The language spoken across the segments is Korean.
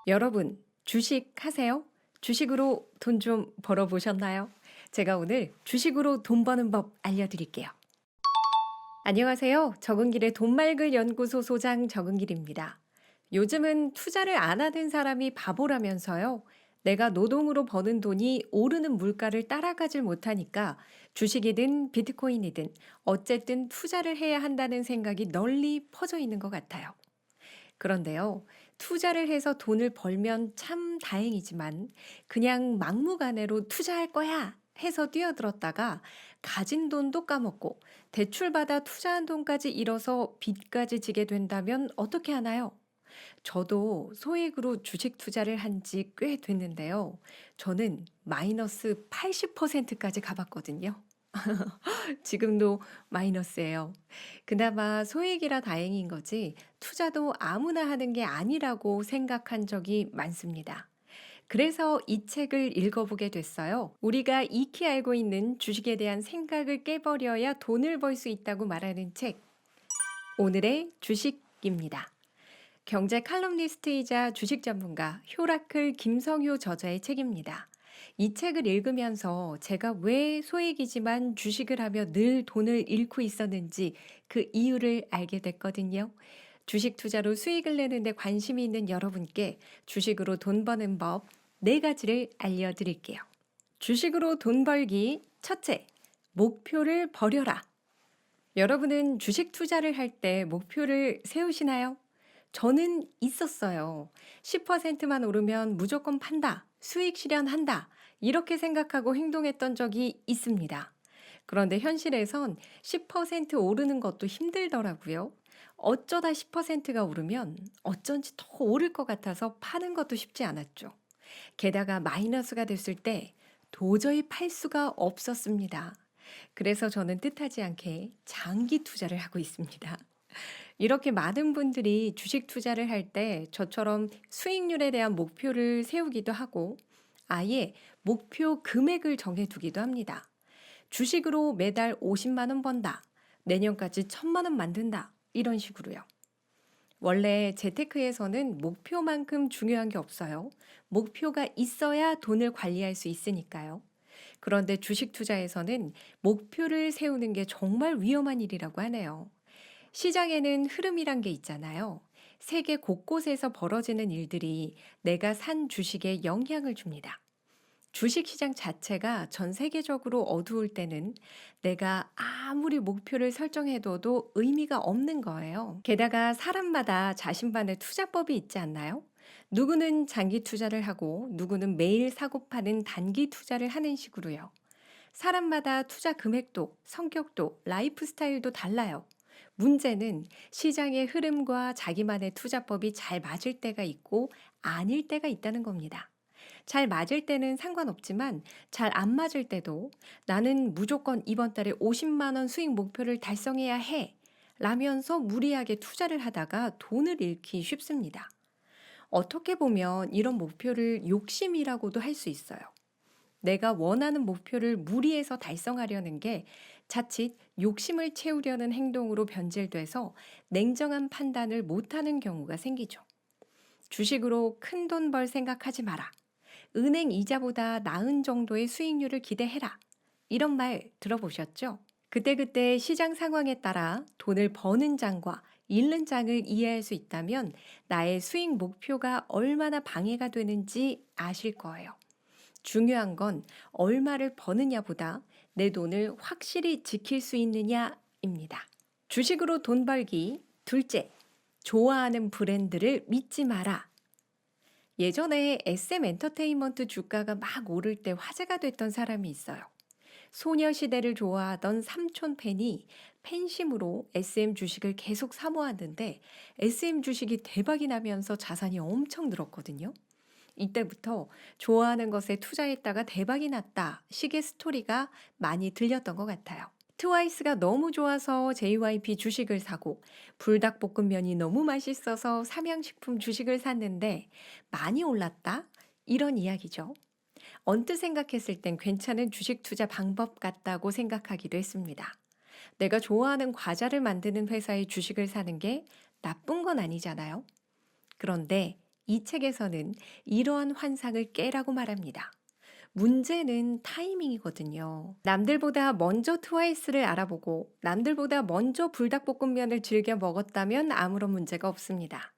여러분, 주식 하세요? 주식으로 돈 좀 벌어보셨나요? 제가 오늘 주식으로 돈 버는 법 알려드릴게요. 안녕하세요. 적은길의 돈 말글 연구소 소장 적은길입니다. 요즘은 투자를 안 하는 사람이 바보라면서요. 내가 노동으로 버는 돈이 오르는 물가를 따라가질 못하니까 주식이든 비트코인이든 어쨌든 투자를 해야 한다는 생각이 널리 퍼져 있는 것 같아요. 그런데요, 투자를 해서 돈을 벌면 참 다행이지만 그냥 막무가내로 투자할 거야 해서 뛰어들었다가 가진 돈도 까먹고 대출받아 투자한 돈까지 잃어서 빚까지 지게 된다면 어떻게 하나요? 저도 소액으로 주식 투자를 한 지 꽤 됐는데요. 저는 마이너스 80%까지 가봤거든요. 지금도 마이너스예요. 그나마 소액이라 다행인 거지 투자도 아무나 하는 게 아니라고 생각한 적이 많습니다. 그래서 이 책을 읽어보게 됐어요. 우리가 익히 알고 있는 주식에 대한 생각을 깨버려야 돈을 벌 수 있다고 말하는 책. 오늘의 주식입니다. 경제 칼럼니스트이자 주식 전문가 효라클 김성효 저자의 책입니다. 이 책을 읽으면서 제가 왜 소액이지만 주식을 하며 늘 돈을 잃고 있었는지 그 이유를 알게 됐거든요. 주식 투자로 수익을 내는데 관심이 있는 여러분께 주식으로 돈 버는 법 4가지를 알려드릴게요. 주식으로 돈 벌기 첫째, 목표를 버려라. 여러분은 주식 투자를 할 때 목표를 세우시나요? 저는 있었어요. 10%만 오르면 무조건 판다, 수익 실현한다, 이렇게 생각하고 행동했던 적이 있습니다. 그런데 현실에선 10% 오르는 것도 힘들더라고요. 어쩌다 10%가 오르면 어쩐지 더 오를 것 같아서 파는 것도 쉽지 않았죠. 게다가 마이너스가 됐을 때 도저히 팔 수가 없었습니다. 그래서 저는 뜻하지 않게 장기 투자를 하고 있습니다. 이렇게 많은 분들이 주식 투자를 할 때 저처럼 수익률에 대한 목표를 세우기도 하고 아예 목표 금액을 정해두기도 합니다. 주식으로 매달 50만 원 번다. 내년까지 1,000만 원 만든다. 이런 식으로요. 원래 재테크에서는 목표만큼 중요한 게 없어요. 목표가 있어야 돈을 관리할 수 있으니까요. 그런데 주식 투자에서는 목표를 세우는 게 정말 위험한 일이라고 하네요. 시장에는 흐름이란 게 있잖아요. 세계 곳곳에서 벌어지는 일들이 내가 산 주식에 영향을 줍니다. 주식 시장 자체가 전 세계적으로 어두울 때는 내가 아무리 목표를 설정해둬도 의미가 없는 거예요. 게다가 사람마다 자신만의 투자법이 있지 않나요? 누구는 장기 투자를 하고 누구는 매일 사고 파는 단기 투자를 하는 식으로요. 사람마다 투자 금액도, 성격도, 라이프 스타일도 달라요. 문제는 시장의 흐름과 자기만의 투자법이 잘 맞을 때가 있고 아닐 때가 있다는 겁니다. 잘 맞을 때는 상관없지만 잘 안 맞을 때도 나는 무조건 이번 달에 50만 원 수익 목표를 달성해야 해 라면서 무리하게 투자를 하다가 돈을 잃기 쉽습니다. 어떻게 보면 이런 목표를 욕심이라고도 할 수 있어요. 내가 원하는 목표를 무리해서 달성하려는 게 자칫 욕심을 채우려는 행동으로 변질돼서 냉정한 판단을 못하는 경우가 생기죠. 주식으로 큰 돈 벌 생각하지 마라. 은행 이자보다 나은 정도의 수익률을 기대해라. 이런 말 들어보셨죠? 그때그때 시장 상황에 따라 돈을 버는 장과 잃는 장을 이해할 수 있다면 나의 수익 목표가 얼마나 방해가 되는지 아실 거예요. 중요한 건 얼마를 버느냐보다 내 돈을 확실히 지킬 수 있느냐입니다. 주식으로 돈 벌기. 둘째, 좋아하는 브랜드를 믿지 마라. 예전에 SM 엔터테인먼트 주가가 막 오를 때 화제가 됐던 사람이 있어요. 소녀시대를 좋아하던 삼촌 팬이 팬심으로 SM 주식을 계속 사모았는데 SM 주식이 대박이 나면서 자산이 엄청 늘었거든요. 이때부터 좋아하는 것에 투자했다가 대박이 났다 식의 스토리가 많이 들렸던 것 같아요. 트와이스가 너무 좋아서 JYP 주식을 사고 불닭볶음면이 너무 맛있어서 삼양식품 주식을 샀는데 많이 올랐다? 이런 이야기죠. 언뜻 생각했을 땐 괜찮은 주식 투자 방법 같다고 생각하기도 했습니다. 내가 좋아하는 과자를 만드는 회사의 주식을 사는 게 나쁜 건 아니잖아요. 그런데 이 책에서는 이러한 환상을 깨라고 말합니다. 문제는 타이밍이거든요. 남들보다 먼저 트와이스를 알아보고 남들보다 먼저 불닭볶음면을 즐겨 먹었다면 아무런 문제가 없습니다.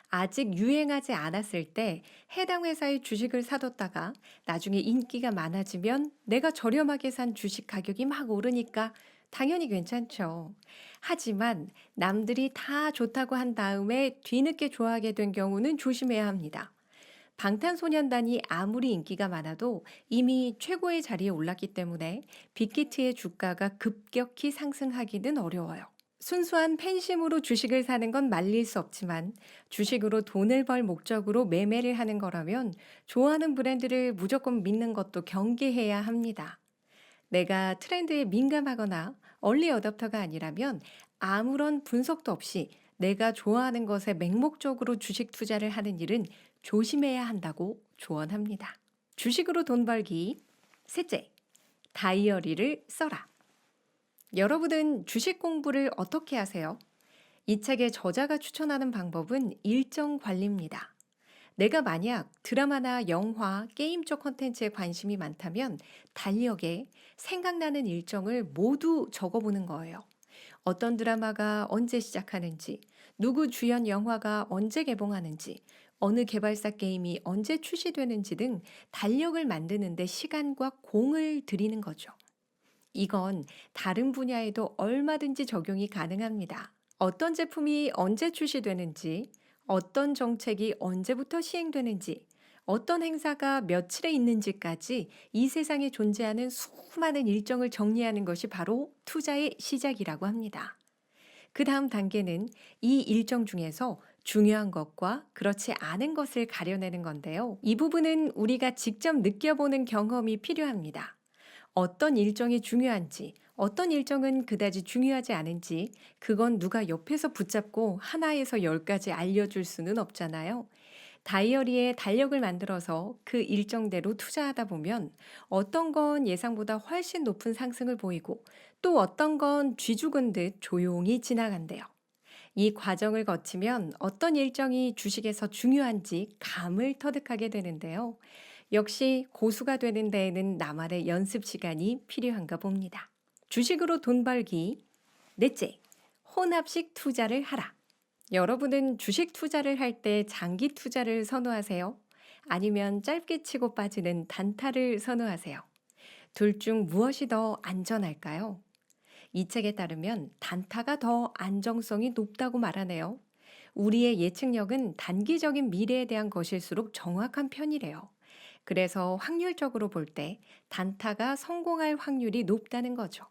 아직 유행하지 않았을 때 해당 회사의 주식을 사뒀다가 나중에 인기가 많아지면 내가 저렴하게 산 주식 가격이 막 오르니까 당연히 괜찮죠. 하지만 남들이 다 좋다고 한 다음에 뒤늦게 좋아하게 된 경우는 조심해야 합니다. 방탄소년단이 아무리 인기가 많아도 이미 최고의 자리에 올랐기 때문에 빅히트의 주가가 급격히 상승하기는 어려워요. 순수한 팬심으로 주식을 사는 건 말릴 수 없지만 주식으로 돈을 벌 목적으로 매매를 하는 거라면 좋아하는 브랜드를 무조건 믿는 것도 경계해야 합니다. 내가 트렌드에 민감하거나 얼리 어답터가 아니라면 아무런 분석도 없이 내가 좋아하는 것에 맹목적으로 주식 투자를 하는 일은 조심해야 한다고 조언합니다. 주식으로 돈 벌기. 셋째, 다이어리를 써라. 여러분은 주식 공부를 어떻게 하세요? 이 책의 저자가 추천하는 방법은 일정 관리입니다. 내가 만약 드라마나 영화, 게임 쪽 콘텐츠에 관심이 많다면 달력에 생각나는 일정을 모두 적어보는 거예요. 어떤 드라마가 언제 시작하는지, 누구 주연 영화가 언제 개봉하는지, 어느 개발사 게임이 언제 출시되는지 등 달력을 만드는데 시간과 공을 들이는 거죠. 이건 다른 분야에도 얼마든지 적용이 가능합니다. 어떤 제품이 언제 출시되는지, 어떤 정책이 언제부터 시행되는지, 어떤 행사가 며칠에 있는지까지 이 세상에 존재하는 수많은 일정을 정리하는 것이 바로 투자의 시작이라고 합니다. 그 다음 단계는 이 일정 중에서 중요한 것과 그렇지 않은 것을 가려내는 건데요. 이 부분은 우리가 직접 느껴보는 경험이 필요합니다. 어떤 일정이 중요한지, 어떤 일정은 그다지 중요하지 않은지, 그건 누가 옆에서 붙잡고 하나에서 열까지 알려줄 수는 없잖아요. 다이어리에 달력을 만들어서 그 일정대로 투자하다 보면 어떤 건 예상보다 훨씬 높은 상승을 보이고 또 어떤 건 쥐죽은 듯 조용히 지나간대요. 이 과정을 거치면 어떤 일정이 주식에서 중요한지 감을 터득하게 되는데요. 역시 고수가 되는 데에는 나만의 연습 시간이 필요한가 봅니다. 주식으로 돈 벌기. 넷째, 혼합식 투자를 하라. 여러분은 주식 투자를 할 때 장기 투자를 선호하세요? 아니면 짧게 치고 빠지는 단타를 선호하세요? 둘 중 무엇이 더 안전할까요? 이 책에 따르면 단타가 더 안정성이 높다고 말하네요. 우리의 예측력은 단기적인 미래에 대한 것일수록 정확한 편이래요. 그래서 확률적으로 볼 때 단타가 성공할 확률이 높다는 거죠.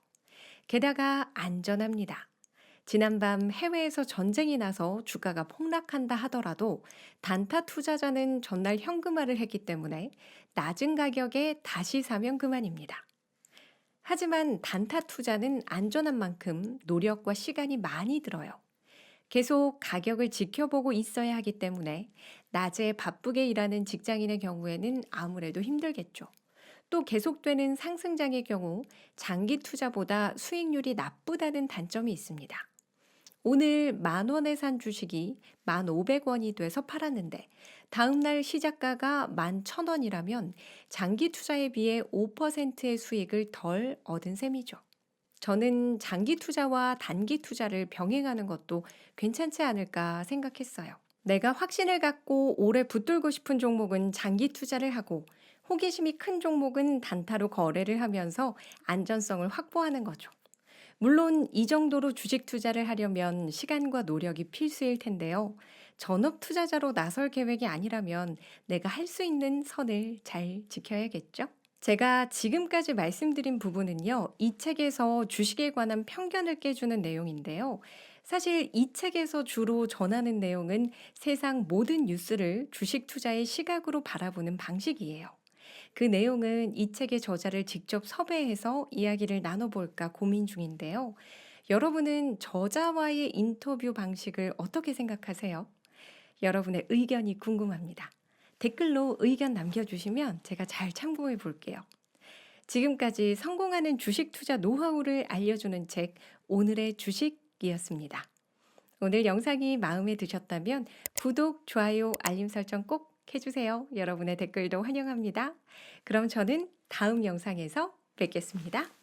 게다가 안전합니다. 지난밤 해외에서 전쟁이 나서 주가가 폭락한다 하더라도 단타 투자자는 전날 현금화를 했기 때문에 낮은 가격에 다시 사면 그만입니다. 하지만 단타 투자는 안전한 만큼 노력과 시간이 많이 들어요. 계속 가격을 지켜보고 있어야 하기 때문에 낮에 바쁘게 일하는 직장인의 경우에는 아무래도 힘들겠죠. 또 계속되는 상승장의 경우 장기 투자보다 수익률이 나쁘다는 단점이 있습니다. 오늘 10,000원에 산 주식이 1,500원이 돼서 팔았는데 다음날 시작가가 11,000원이라면 장기 투자에 비해 5%의 수익을 덜 얻은 셈이죠. 저는 장기 투자와 단기 투자를 병행하는 것도 괜찮지 않을까 생각했어요. 내가 확신을 갖고 오래 붙들고 싶은 종목은 장기 투자를 하고 호기심이 큰 종목은 단타로 거래를 하면서 안전성을 확보하는 거죠. 물론 이 정도로 주식 투자를 하려면 시간과 노력이 필수일 텐데요. 전업 투자자로 나설 계획이 아니라면 내가 할 수 있는 선을 잘 지켜야겠죠? 제가 지금까지 말씀드린 부분은요, 이 책에서 주식에 관한 편견을 깨주는 내용인데요. 사실 이 책에서 주로 전하는 내용은 세상 모든 뉴스를 주식 투자의 시각으로 바라보는 방식이에요. 그 내용은 이 책의 저자를 직접 섭외해서 이야기를 나눠볼까 고민 중인데요. 여러분은 저자와의 인터뷰 방식을 어떻게 생각하세요? 여러분의 의견이 궁금합니다. 댓글로 의견 남겨주시면 제가 잘 참고해 볼게요. 지금까지 성공하는 주식 투자 노하우를 알려주는 책 오늘의 주식이었습니다. 오늘 영상이 마음에 드셨다면 구독, 좋아요, 알림 설정 꼭 해주세요. 여러분의 댓글도 환영합니다. 그럼 저는 다음 영상에서 뵙겠습니다.